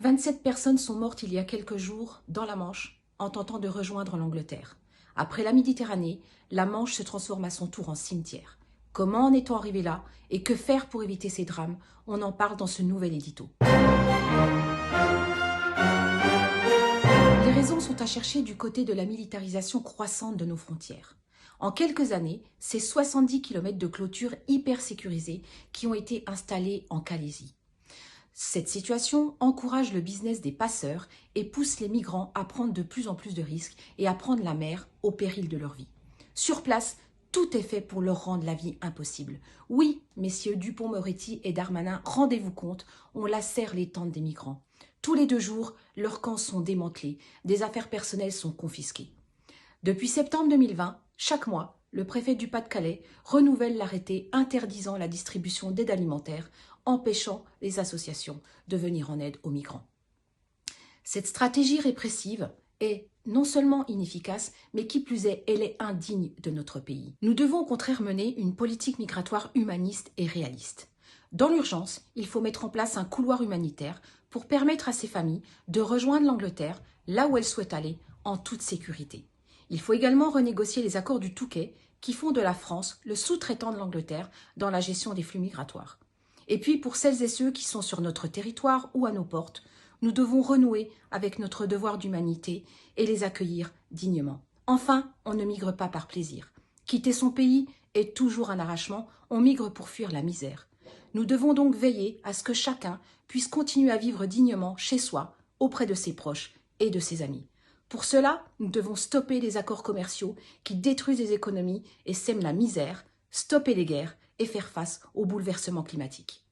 27 personnes sont mortes il y a quelques jours dans la Manche en tentant de rejoindre l'Angleterre. Après la Méditerranée, la Manche se transforme à son tour en cimetière. Comment en est-on arrivé là et que faire pour éviter ces drames? On en parle dans ce nouvel édito. Les raisons sont à chercher du côté de la militarisation croissante de nos frontières. En quelques années, c'est 70 km de clôtures hyper sécurisées qui ont été installées en Calaisie. Cette situation encourage le business des passeurs et pousse les migrants à prendre de plus en plus de risques et à prendre la mer au péril de leur vie. Sur place, tout est fait pour leur rendre la vie impossible. Oui, messieurs Dupond-Moretti et Darmanin, rendez-vous compte, on lacère les tentes des migrants. Tous les 2 jours, leurs camps sont démantelés, des affaires personnelles sont confisquées. Depuis septembre 2020, chaque mois, le préfet du Pas-de-Calais renouvelle l'arrêté interdisant la distribution d'aide alimentaire, empêchant les associations de venir en aide aux migrants. Cette stratégie répressive est non seulement inefficace, mais qui plus est, elle est indigne de notre pays. Nous devons au contraire mener une politique migratoire humaniste et réaliste. Dans l'urgence, il faut mettre en place un couloir humanitaire pour permettre à ces familles de rejoindre l'Angleterre, là où elles souhaitent aller, en toute sécurité. Il faut également renégocier les accords du Touquet qui font de la France le sous-traitant de l'Angleterre dans la gestion des flux migratoires. Et puis, pour celles et ceux qui sont sur notre territoire ou à nos portes, nous devons renouer avec notre devoir d'humanité et les accueillir dignement. Enfin, on ne migre pas par plaisir. Quitter son pays est toujours un arrachement, on migre pour fuir la misère. Nous devons donc veiller à ce que chacun puisse continuer à vivre dignement chez soi, auprès de ses proches et de ses amis. Pour cela, nous devons stopper les accords commerciaux qui détruisent les économies et sèment la misère, stopper les guerres et faire face aux bouleversements climatiques.